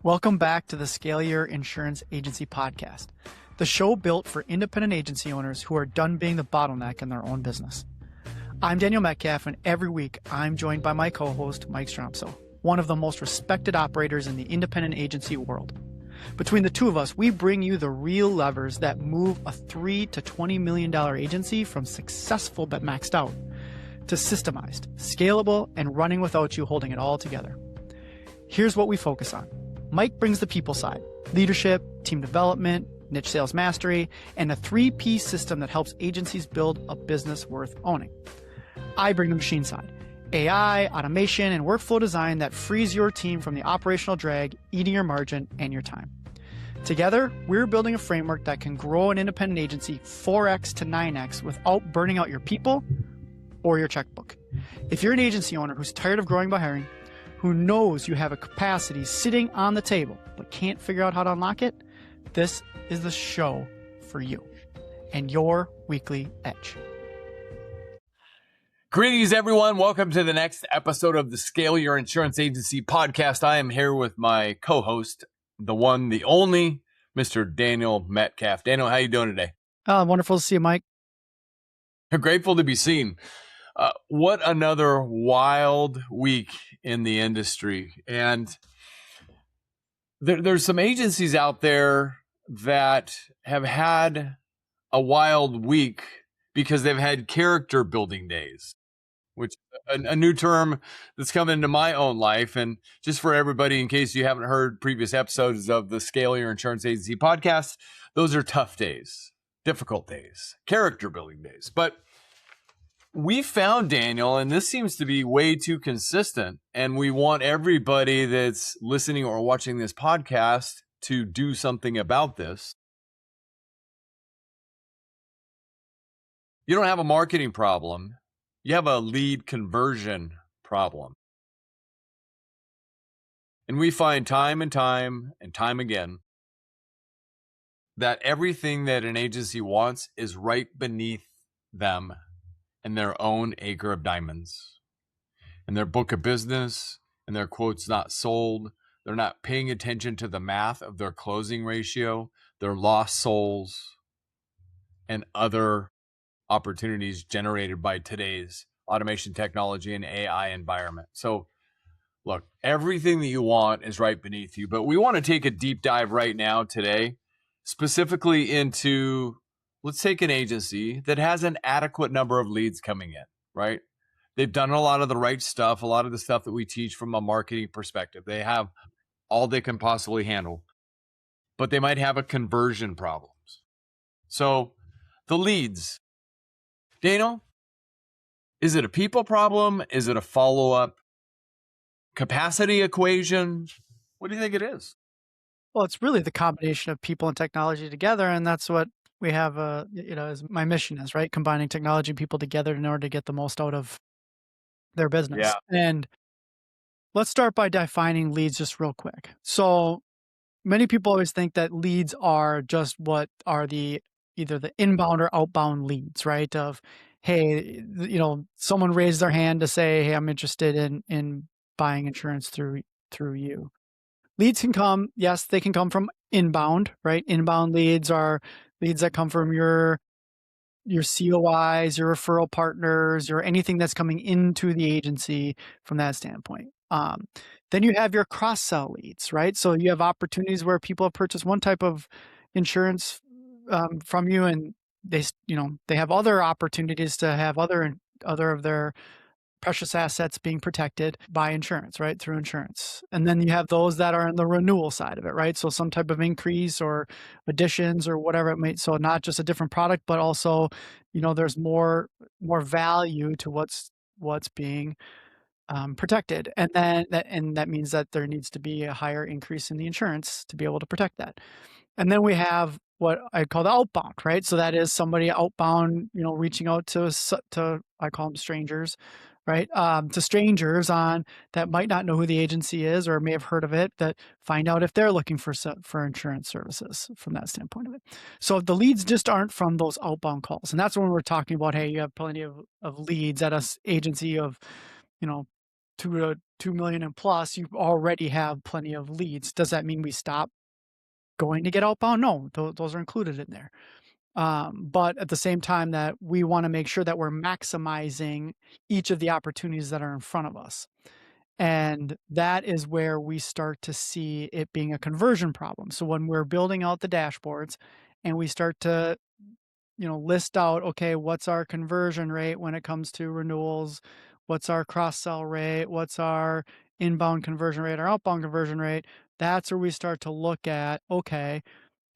Welcome back to the Scale Your Insurance Agency podcast, the show built for independent agency owners who are done being the bottleneck in their own business. I'm Daniel Metcalf, and every week I'm joined by my co-host, Mike Stromsoe, one of the most respected operators in the independent agency world. Between the two of us, we bring you the real levers that move a $3 to $20 million agency from successful but maxed out to systemized, scalable, and running without you holding it all together. Here's what we focus on. Mike brings the people side, leadership, team development, niche sales mastery, and a 3P system that helps agencies build a business worth owning. I bring the machine side, AI, automation, and workflow design that frees your team from the operational drag, eating your margin and your time. Together, we're building a framework that can grow an independent agency 4x to 9x without burning out your people or your checkbook. If you're an agency owner who's tired of growing by hiring, who knows you have a capacity sitting on the table but can't figure out how to unlock it, this is the show for you and your weekly edge. Greetings, everyone. Welcome to the next episode of the Scale Your Insurance Agency podcast. I am here with my co-host, the one, the only, Mr. Daniel Metcalf. Daniel, how you doing today? Wonderful to see you, Mike. Grateful to be seen. What another wild week in the industry. And there's some agencies out there that have had a wild week because they've had character building days, which a new term that's come into my own life. And just for everybody, in case you haven't heard previous episodes of the Scale Your Insurance Agency podcast, those are tough days, difficult days, character building days. But we found, Daniel, and this seems to be way too consistent, and we want everybody that's listening or watching this podcast to do something about this. You don't have a marketing problem. You have a lead conversion problem. And we find time and time again that everything that an agency wants is right beneath them in their own acre of diamonds. And their book of business and their quotes not sold. They're not paying attention to the math of their closing ratio, their lost souls, and other opportunities generated by today's automation technology and AI environment. So look, everything that you want is right beneath you, but we want to take a deep dive right now today, specifically into, let's take an agency that has an adequate number of leads coming in, right? They've done a lot of the right stuff, a lot of the stuff that we teach from a marketing perspective. They have all they can possibly handle, but they might have a conversion problems. So the leads, Daniel, is it a people problem? Is it a follow-up capacity equation? What do you think it is? Well, it's really the combination of people and technology together, and that's what we have, as my mission is, right? Combining technology and people together in order to get the most out of their business. Yeah. And let's start by defining leads just real quick. So many people always think that leads are just what are either the inbound or outbound leads, right? Of, hey, someone raised their hand to say, hey, I'm interested in buying insurance through you. Leads can come, yes, they can come from inbound, right? Inbound leads are leads that come from your COIs, your referral partners, or anything that's coming into the agency from that standpoint. Then you have your cross-sell leads, right? So you have opportunities where people have purchased one type of insurance from you, and they have other opportunities to have other of their precious assets being protected by insurance, right? Through insurance. And then you have those that are in the renewal side of it, right? So some type of increase or additions or whatever it may, so not just a different product, but also, there's more value to what's being protected. And then that means that there needs to be a higher increase in the insurance to be able to protect that. And then we have what I call the outbound, right? So that is somebody outbound, reaching out to I call them strangers, right? To strangers that might not know who the agency is or may have heard of it, that find out if they're looking for insurance services from that standpoint of it. So the leads just aren't from those outbound calls. And that's when we're talking about, hey, you have plenty of leads at an agency of, to 2 million and plus, you already have plenty of leads. Does that mean we stop going to get outbound? No, those are included in there. But at the same time that we want to make sure that we're maximizing each of the opportunities that are in front of us. And that is where we start to see it being a conversion problem. So when we're building out the dashboards and we start to, list out, okay, what's our conversion rate when it comes to renewals? What's our cross sell rate? What's our inbound conversion rate, our outbound conversion rate? That's where we start to look at, okay,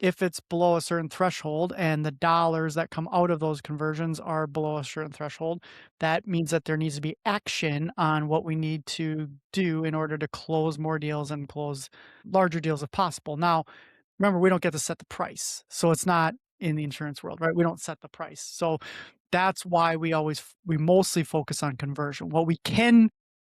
if it's below a certain threshold and the dollars that come out of those conversions are below a certain threshold, that means that there needs to be action on what we need to do in order to close more deals and close larger deals if possible. Now, remember, we don't get to set the price. So it's not in the insurance world, right? We don't set the price. So that's why we mostly focus on conversion. What we can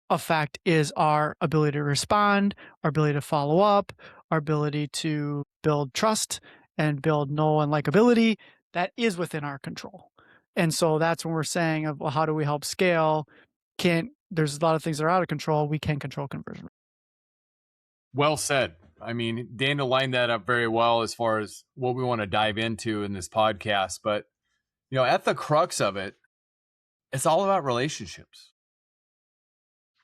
affect is our ability to respond, our ability to follow up, our ability to build trust and build know and likability. That is within our control. And so that's when we're saying of, well, how do we help scale? There's a lot of things that are out of control. We can control conversion. Well said. I mean, Daniel lined that up very well as far as what we want to dive into in this podcast. But, at the crux of it, it's all about relationships.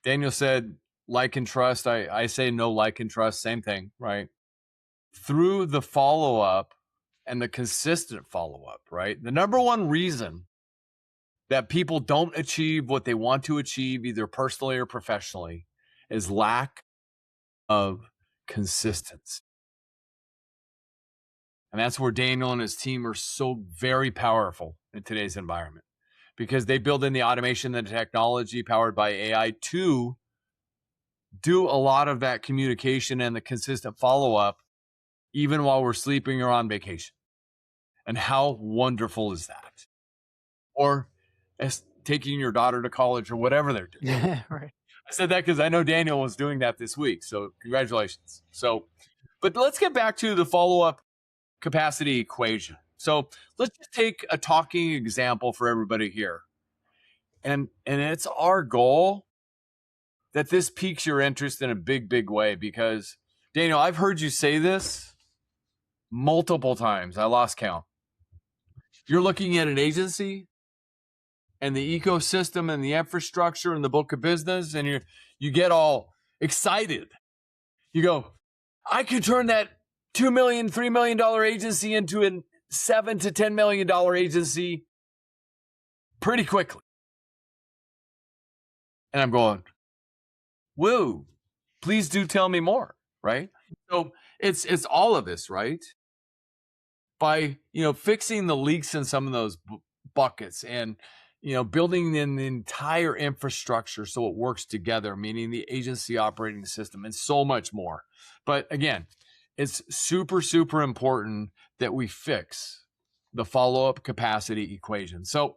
Daniel said, like and trust. I say no, like and trust, same thing, right? Through the follow up and the consistent follow up, right? The number one reason that people don't achieve what they want to achieve, either personally or professionally, is lack of consistency. And that's where Daniel and his team are so very powerful in today's environment, because they build in the automation and the technology powered by AI to do a lot of that communication and the consistent follow-up, even while we're sleeping or on vacation. And how wonderful is that? Or as taking your daughter to college or whatever they're doing. Yeah, right. I said that because I know Daniel was doing that this week. So congratulations. But let's get back to the follow-up capacity equation. So let's just take a talking example for everybody here. And it's our goal that this piques your interest in a big, big way, because Daniel, I've heard you say this multiple times. I lost count. You're looking at an agency and the ecosystem and the infrastructure and the book of business, and you get all excited. You go, I could turn that $2 million, $3 million agency into a $7 to $10 million agency pretty quickly. And I'm going, woo, please do tell me more, right? So it's all of this, right? By, fixing the leaks in some of those buckets and, building in the entire infrastructure so it works together, meaning the agency operating system and so much more. But again, it's super, super important that we fix the follow-up capacity equation. So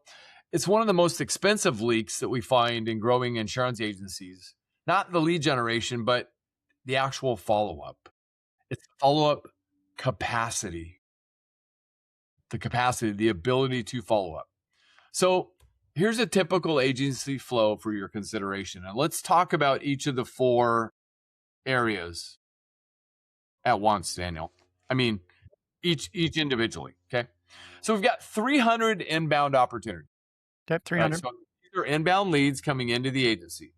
it's one of the most expensive leaks that we find in growing insurance agencies, not the lead generation, but the actual follow-up. It's follow-up capacity, the ability to follow up. So here's a typical agency flow for your consideration. And let's talk about each of the 4 areas at once, Daniel. I mean, each individually, okay? So we've got 300 inbound opportunities. Okay, 300. Right? So these are inbound leads coming into the agency.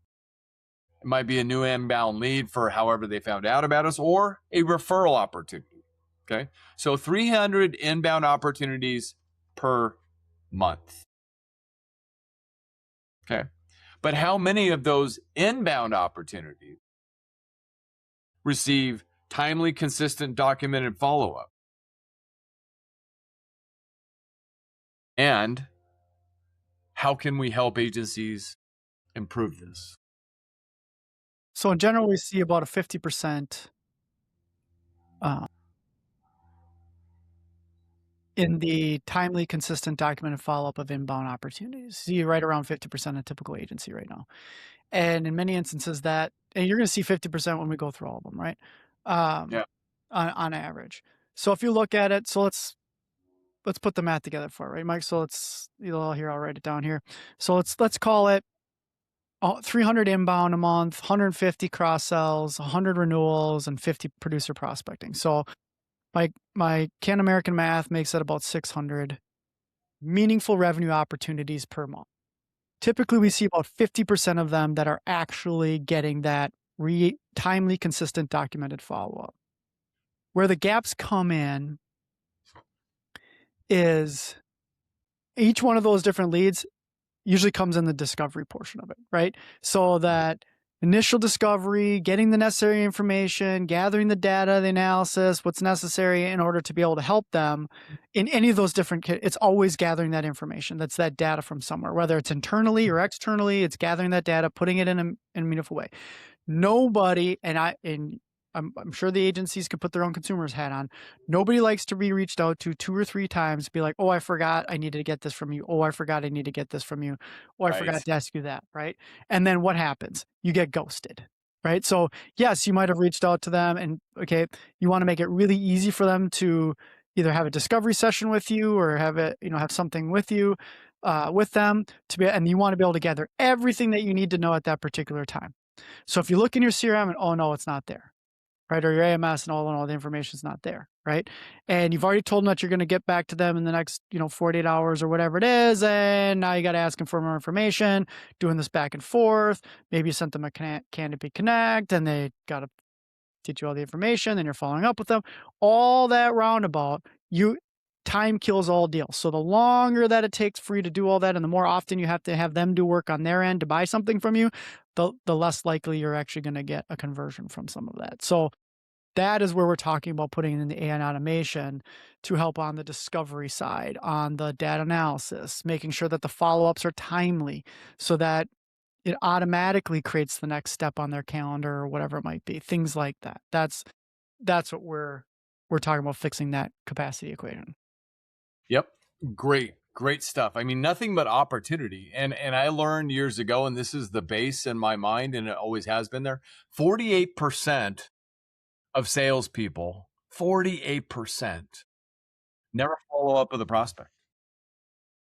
It might be a new inbound lead for however they found out about us, or a referral opportunity, okay? So 300 inbound opportunities per month. Okay. But how many of those inbound opportunities receive timely, consistent, documented follow-up? And how can we help agencies improve this? So in general, we see about a 50% in the timely, consistent, documented follow-up of inbound opportunities. See right around 50% of typical agency right now. And in many instances and you're going to see 50% when we go through all of them, right? Yeah. On average. So if you look at it, so let's put the math together for it, right, Mike? So here, I'll write it down here. So let's call it 300 inbound a month, 150 cross sells, 100 renewals, and 50 producer prospecting. So my Can American math makes it about 600 meaningful revenue opportunities per month. Typically, we see about 50% of them that are actually getting that timely, consistent, documented follow-up. Where the gaps come in is each one of those different leads usually comes in the discovery portion of it, right? So that initial discovery, getting the necessary information, gathering the data, the analysis, what's necessary in order to be able to help them in any of those different, it's always gathering that information. That's that data from somewhere, whether it's internally or externally, it's gathering that data, putting it in a meaningful way. Nobody, I'm sure the agencies could put their own consumer's hat on. Nobody likes to be reached out to 2 or 3 times, be like, "Oh, I forgot I needed to get this from you. Oh, I forgot I need to get this from you. Oh, I forgot Right. to ask you that," right? And then what happens? You get ghosted, right? So, yes, you might have reached out to them and, okay, you wanna make it really easy for them to either have a discovery session with you or have it, have something with you, with them to be, and you wanna be able to gather everything that you need to know at that particular time. So if you look in your CRM and, oh no, it's not there, right? Or your AMS and all the information is not there, right? And you've already told them that you're going to get back to them in the next, 48 hours or whatever it is. And now you got to ask them for more information, doing this back and forth. Maybe you sent them a Canopy Connect and they got to teach you all the information. Then you're following up with them. All that roundabout, time kills all deals. So the longer that it takes for you to do all that, and the more often you have to have them do work on their end to buy something from you, the less likely you're actually going to get a conversion from some of that. So that is where we're talking about putting in the AI and automation to help on the discovery side, on the data analysis, making sure that the follow-ups are timely so that it automatically creates the next step on their calendar or whatever it might be. Things like that. That's what we're talking about, fixing that capacity equation. Yep. Great stuff. I mean, nothing but opportunity. And I learned years ago, and this is the base in my mind, and it always has been there. 48% of salespeople, 48% never follow up with a prospect.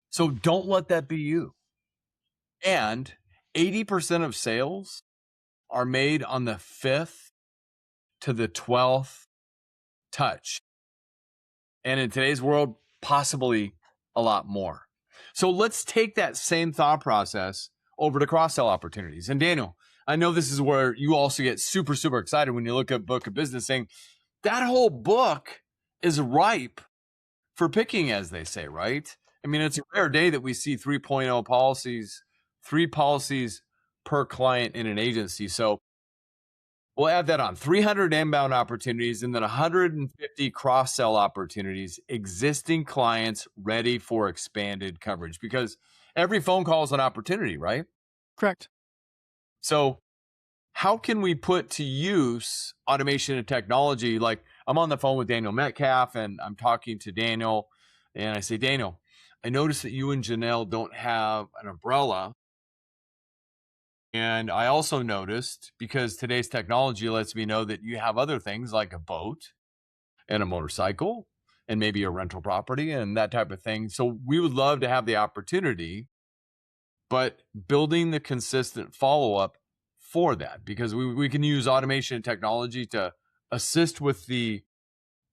So don't let that be you. And 80% of sales are made on the 5th to the 12th touch. And in today's world, possibly a lot more. So let's take that same thought process over to cross-sell opportunities. And Daniel, I know this is where you also get super, super excited when you look at Book of Business, saying that whole book is ripe for picking, as they say, right? I mean, it's a rare day that we see 3.0 policies, 3 policies per client in an agency. So we'll add that on 300 inbound opportunities and then 150 cross sell opportunities, existing clients ready for expanded coverage, because every phone call is an opportunity, right? Correct. So, how can we put to use automation and technology? Like, I'm on the phone with Daniel Metcalf and I'm talking to Daniel, and I say, Daniel, I noticed that you and Janelle don't have an umbrella. And I also noticed, because today's technology lets me know that you have other things like a boat and a motorcycle and maybe a rental property and that type of thing. So we would love to have the opportunity, but building the consistent follow up for that, because we can use automation and technology to assist with the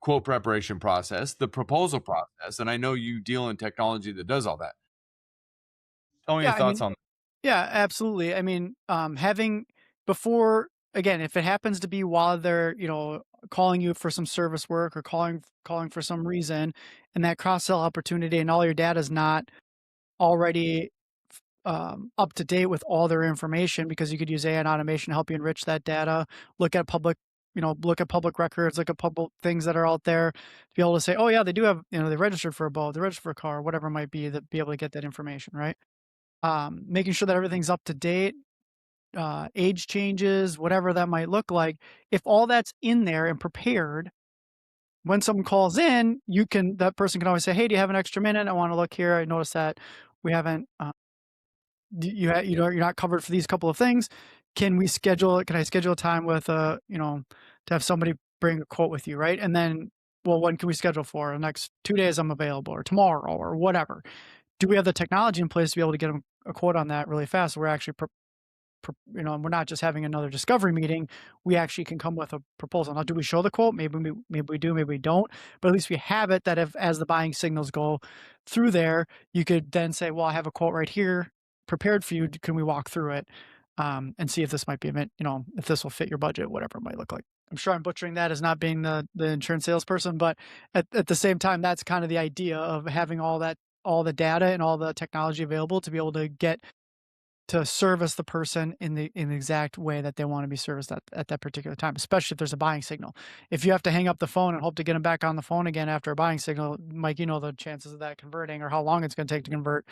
quote preparation process, the proposal process. And I know you deal in technology that does all that. Tell me your Yeah, I thoughts mean, on. yeah, absolutely. I mean, having before, again, if it happens to be while they're, calling you for some service work or calling for some reason, and that cross sell opportunity and all your data is not already up to date with all their information, because you could use AI and automation to help you enrich that data, look at public records, look at public things that are out there to be able to say, oh yeah, they do have, they registered for a boat, they registered for a car, whatever it might be, that be able to get that information, right? Making sure that everything's up to date, age changes, whatever that might look like. If all that's in there and prepared, when someone calls in, that person can always say, "Hey, do you have an extra minute? I want to look here. I noticed that we haven't, you're not covered for these couple of things. Can I schedule a time with, to have somebody bring a quote with you, right? And then, well, when can we schedule for? The next 2 days I'm available, or tomorrow, or whatever. Do we have the technology in place to be able to get them a quote on that really fast? So we're actually and we're not just having another discovery meeting. We actually can come with a proposal. Now, do we show the quote? Maybe we do, maybe we don't. But at least we have it that if as the buying signals go through there, you could then say, well, I have a quote right here prepared for you. Can we walk through it and see if this might be, if this will fit your budget, whatever it might look like. I'm sure I'm butchering that as not being the insurance salesperson, but at the same time, that's kind of the idea of having all the data and all the technology available to be able to get to service the person in the exact way that they want to be serviced at that particular time, especially if there's a buying signal. If you have to hang up the phone and hope to get them back on the phone again after a buying signal, Mike, the chances of that converting or how long it's going to take to convert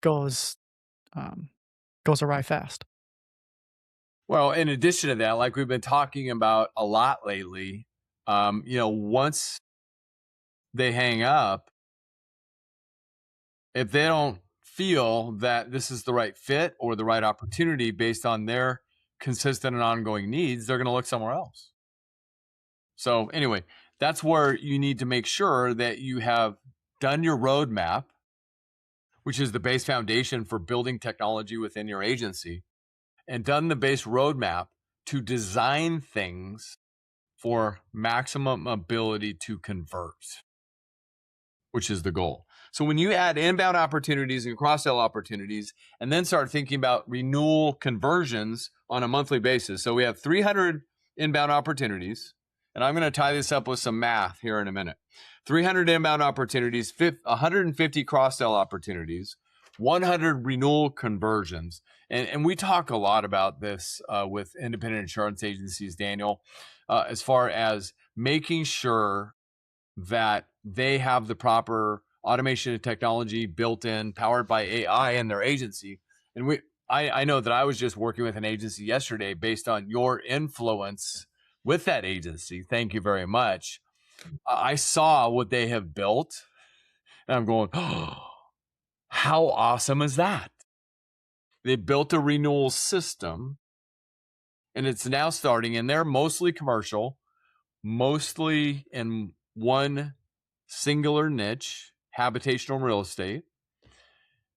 goes awry fast. Well, in addition to that, like we've been talking about a lot lately, once they hang up, if they don't feel that this is the right fit or the right opportunity based on their consistent and ongoing needs, they're going to look somewhere else. So anyway, that's where you need to make sure that you have done your roadmap, which is the base foundation for building technology within your agency, and done the base roadmap to design things for maximum ability to convert, which is the goal. So when you add inbound opportunities and cross-sell opportunities, and then start thinking about renewal conversions on a monthly basis. So we have 300 inbound opportunities, and I'm going to tie this up with some math here in a minute. 300 inbound opportunities, 150 cross-sell opportunities, 100 renewal conversions. And we talk a lot about this with independent insurance agencies, Daniel, as far as making sure that they have the proper automation and technology built in, powered by AI in their agency. And I know that I was just working with an agency yesterday based on your influence with that agency. Thank you very much. I saw what they have built, and I'm going, oh, how awesome is that? They built a renewal system, and it's now starting, and they're mostly commercial, mostly in one singular niche, habitational real estate.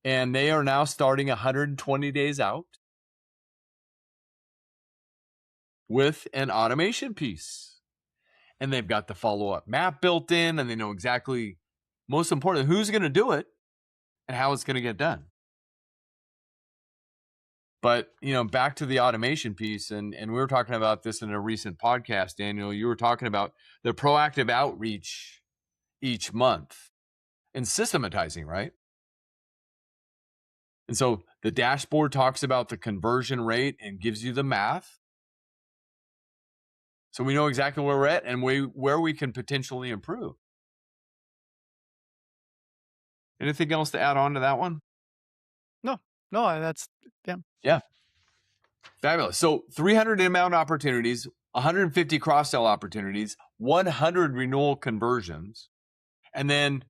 And they are now starting 120 days out with an automation piece. And they've got the follow-up map built in, and they know exactly, most important, who's going to do it and how it's going to get done. But, back to the automation piece, and we were talking about this in a recent podcast, Daniel. You were talking about the proactive outreach each month and systematizing, right? And so the dashboard talks about the conversion rate and gives you the math. So we know exactly where we're at and where we can potentially improve. Anything else to add on to that one? No, that's, yeah. Yeah. Fabulous. So 300 inbound opportunities, 150 cross-sell opportunities, 100 renewal conversions, and then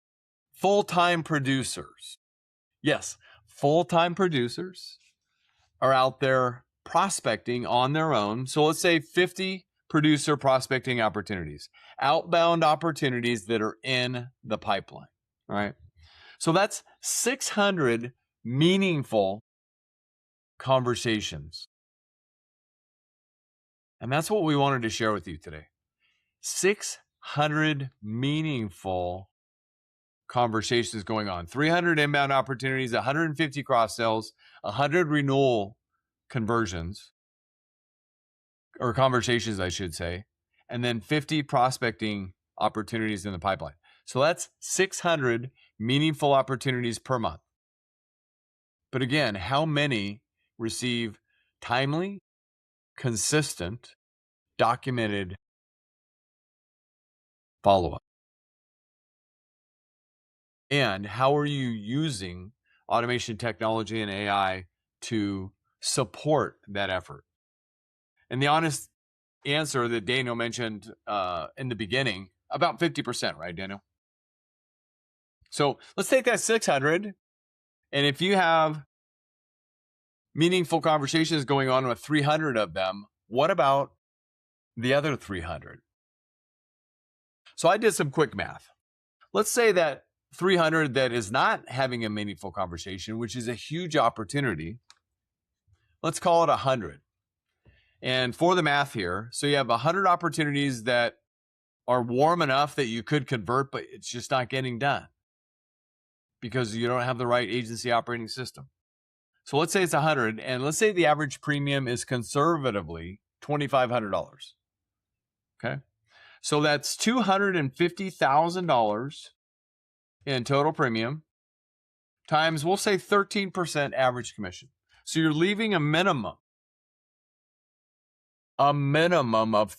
full-time producers. Yes, full-time producers are out there prospecting on their own. So let's say 50 producer prospecting opportunities, outbound opportunities that are in the pipeline. All right. So that's 600 meaningful conversations. And that's what we wanted to share with you today. 600 meaningful conversations going on. 300 inbound opportunities, 150 cross-sells, 100 renewal conversions, or conversations, I should say, and then 50 prospecting opportunities in the pipeline. So that's 600 meaningful opportunities per month. But again, how many receive timely, consistent, documented follow-up? And how are you using automation technology and AI to support that effort? And the honest answer that Daniel mentioned in the beginning, about 50%, right, Daniel? So let's take that 600. And if you have meaningful conversations going on with 300 of them, what about the other 300? So I did some quick math. Let's say that 300 that is not having a meaningful conversation, which is a huge opportunity. let's call it 100. And for the math here, so you have 100 opportunities that are warm enough that you could convert, but it's just not getting done because you don't have the right agency operating system. So let's say it's 100, and let's say the average premium is conservatively $2,500. Okay. So that's $250,000 in total premium times, we'll say 13% average commission. So you're leaving a minimum of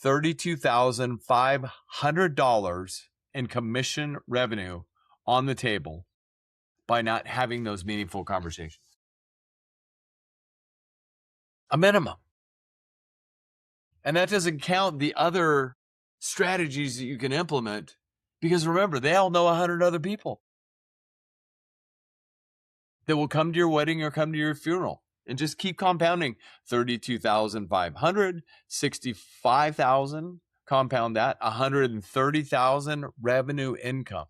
$32,500 in commission revenue on the table by not having those meaningful conversations. A minimum. And that doesn't count the other strategies that you can implement, because remember, they all know 100 other people that will come to your wedding or come to your funeral, and just keep compounding. 32,500, 65,000, compound that, 130,000 revenue income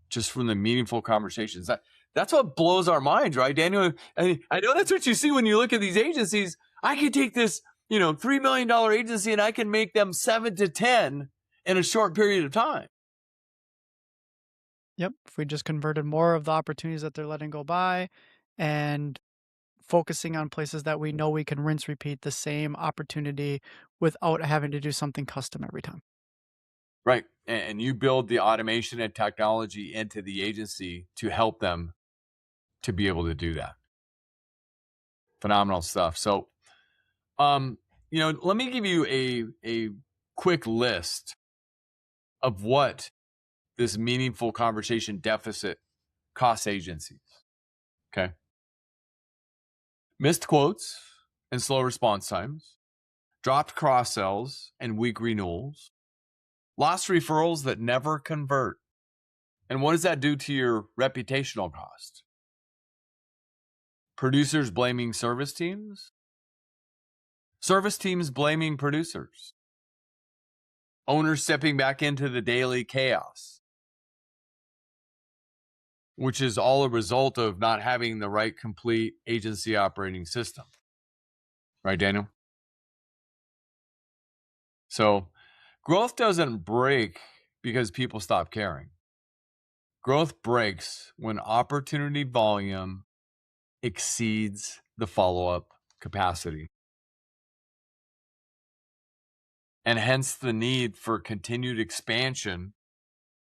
just from the meaningful conversations. That's what blows our minds, right, Daniel? I know that's what you see when you look at these agencies. I could take this, $3 million agency and I can make them 7 to 10 in a short period of time. Yep. If we just converted more of the opportunities that they're letting go by and focusing on places that we know we can rinse repeat the same opportunity without having to do something custom every time. Right. And you build the automation and technology into the agency to help them to be able to do that. Phenomenal stuff. So, let me give you a quick list of what this meaningful conversation deficit costs agencies. Okay. Missed quotes and slow response times, dropped cross sells and weak renewals, lost referrals that never convert. And what does that do to your reputational cost? Producers blaming service teams blaming producers, owners stepping back into the daily chaos, which is all a result of not having the right complete agency operating system. Right, Daniel? So growth doesn't break because people stop caring. Growth breaks when opportunity volume exceeds the follow-up capacity. And hence the need for continued expansion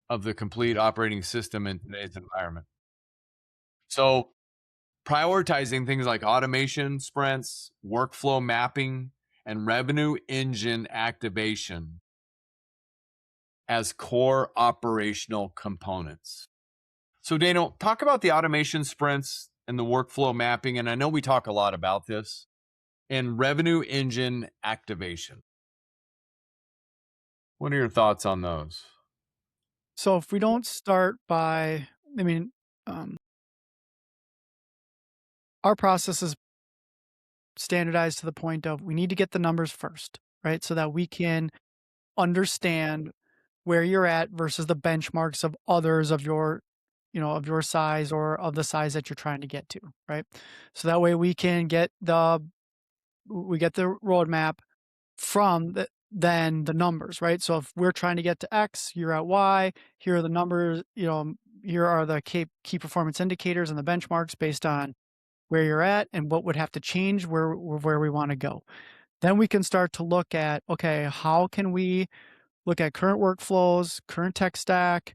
of the complete operating system in today's environment. So prioritizing things like automation sprints, workflow mapping, and revenue engine activation as core operational components. So Daniel, talk about the automation sprints and the workflow mapping. And I know we talk a lot about this, and revenue engine activation. What are your thoughts on those? So if we don't start by, our process is standardized to the point of we need to get the numbers first, right? So that we can understand where you're at versus the benchmarks of others of your size or of the size that you're trying to get to, right? So that way we can get the roadmap from then the numbers, right? So if we're trying to get to X, you're at Y, here are the numbers, here are the key performance indicators and the benchmarks based on where you're at and what would have to change where we want to go. Then we can start to look at, okay, how can we look at current workflows, current tech stack,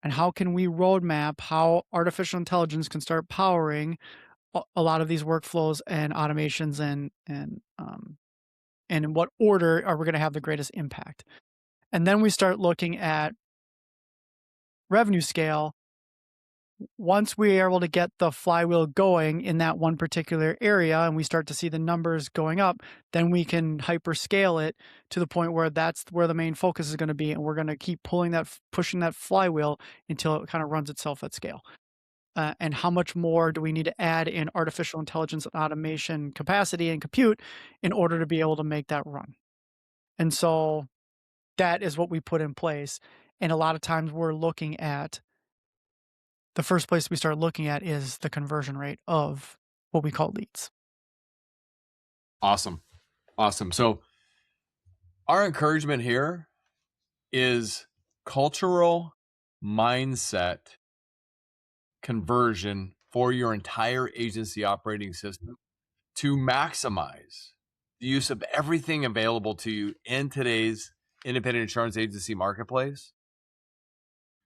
and how can we roadmap how artificial intelligence can start powering a lot of these workflows and automations and in what order are we going to have the greatest impact? And then we start looking at revenue scale. Once we are able to get the flywheel going in that one particular area and we start to see the numbers going up, then we can hyperscale it to the point where that's where the main focus is going to be. And we're going to keep pushing that flywheel until it kind of runs itself at scale. And how much more do we need to add in artificial intelligence and automation capacity and compute in order to be able to make that run? And so that is what we put in place. And a lot of times we're looking at the first place we start looking at is the conversion rate of what we call leads. Awesome. So our encouragement here is cultural mindset conversion for your entire agency operating system to maximize the use of everything available to you in today's independent insurance agency marketplace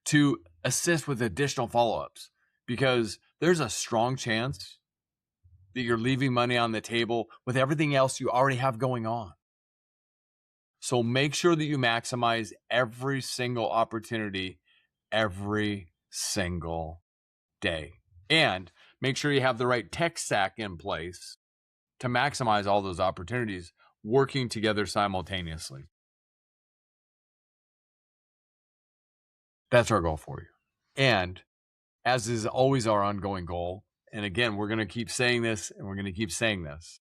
to assist with additional follow-ups, because there's a strong chance that you're leaving money on the table with everything else you already have going on. So make sure that you maximize every single opportunity every single day. And make sure you have the right tech stack in place to maximize all those opportunities working together simultaneously. That's our goal for you. And as is always our ongoing goal, and again, we're going to keep saying this and we're going to keep saying this.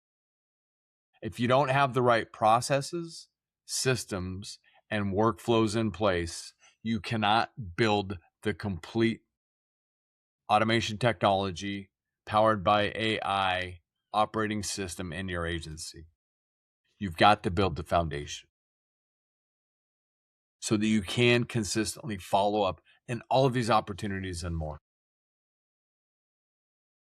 If you don't have the right processes, systems, and workflows in place, you cannot build the complete automation technology powered by AI operating system in your agency. You've got to build the foundation so that you can consistently follow up in all of these opportunities and more.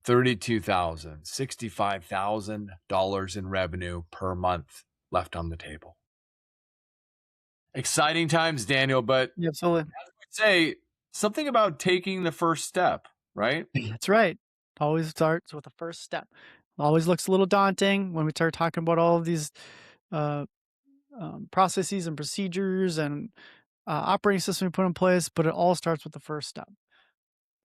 $32,000, $65,000 in revenue per month left on the table. Exciting times, Daniel, but Absolutely. as we say, something about taking the first step, right? That's right. Always starts with the first step. Always looks a little daunting when we start talking about all of these processes and procedures and operating system we put in place, but it all starts with the first step.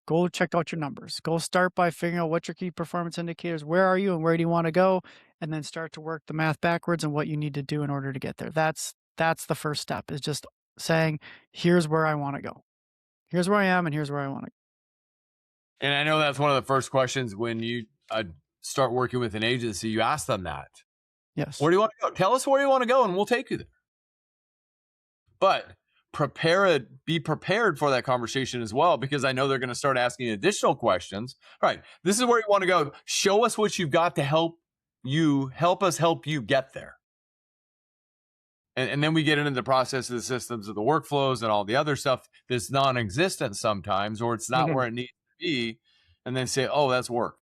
Go check out your numbers. Go start by figuring out what your key performance indicators, where are you and where do you want to go, and then start to work the math backwards and what you need to do in order to get there. That's the first step, is just saying, here's where I want to go. Here's where I am and here's where I want to go. And I know that's one of the first questions when you start working with an agency, you ask them that. Yes. Where do you want to go? Tell us where you want to go and we'll take you there. But be prepared for that conversation as well, because I know they're going to start asking additional questions. All right, this is where you want to go. Show us what you've got to help us help you get there. And then we get into the process of the systems of the workflows and all the other stuff that's non-existent sometimes, or it's not where it needs to be. And then say, oh, that's work.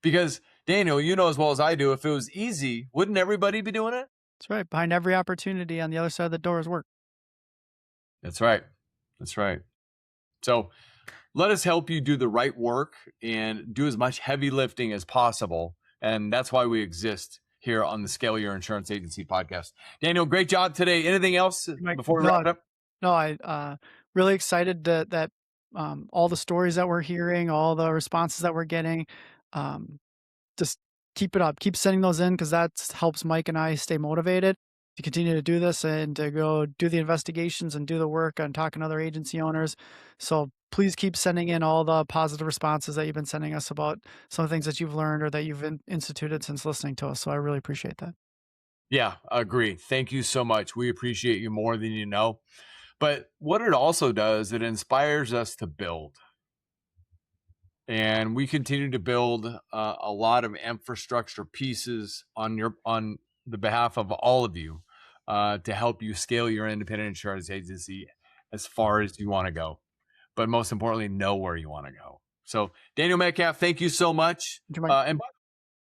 Because Daniel, you know as well as I do, if it was easy, wouldn't everybody be doing it? That's right. Behind every opportunity on the other side of the door is work. That's right. That's right. So let us help you do the right work and do as much heavy lifting as possible. And that's why we exist here on the Scale Your Insurance Agency podcast. Daniel, great job today. Anything else before we wrap it up? No, I really excited that all the stories that we're hearing, all the responses that we're getting, just keep it up. Keep sending those in, because that helps Mike and I stay motivated to continue to do this and to go do the investigations and do the work on talking to other agency owners. So please keep sending in all the positive responses that you've been sending us about some of the things that you've learned or that you've instituted since listening to us. So I really appreciate that. Yeah, agree. Thank you so much. We appreciate you more than you know. But what it also does, it inspires us to build. And we continue to build a lot of infrastructure pieces on the behalf of all of you to help you scale your independent insurance agency as far as you want to go. But most importantly, know where you want to go. So Daniel Metcalf, thank you so much. And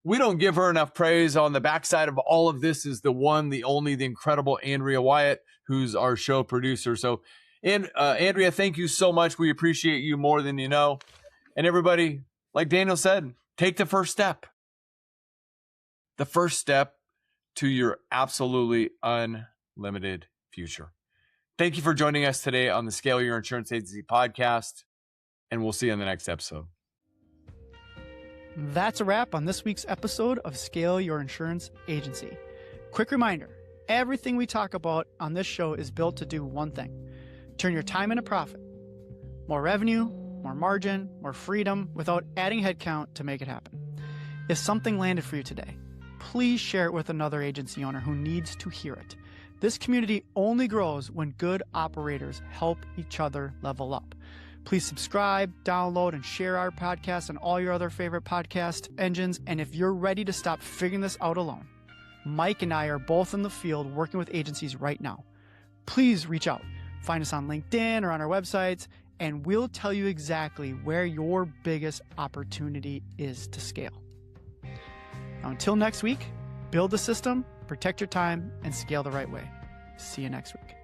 we don't give her enough praise. On the backside of all of this is the one, the only, the incredible Andrea Wyatt, who's our show producer. So, Andrea, thank you so much. We appreciate you more than you know. And everybody, like Daniel said, take the first step. The first step to your absolutely unlimited future. Thank you for joining us today on the Scale Your Insurance Agency podcast, and we'll see you in the next episode. That's a wrap on this week's episode of Scale Your Insurance Agency. Quick reminder, everything we talk about on this show is built to do one thing: turn your time into profit. More revenue, more margin, more freedom, without adding headcount to make it happen. If something landed for you today, please share it with another agency owner who needs to hear it. This community only grows when good operators help each other level up. Please subscribe, download, and share our podcast on all your other favorite podcast engines. And if you're ready to stop figuring this out alone, Mike and I are both in the field working with agencies right now. Please reach out. Find us on LinkedIn or on our websites, and we'll tell you exactly where your biggest opportunity is to scale. Now, until next week, build the system, protect your time, and scale the right way. See you next week.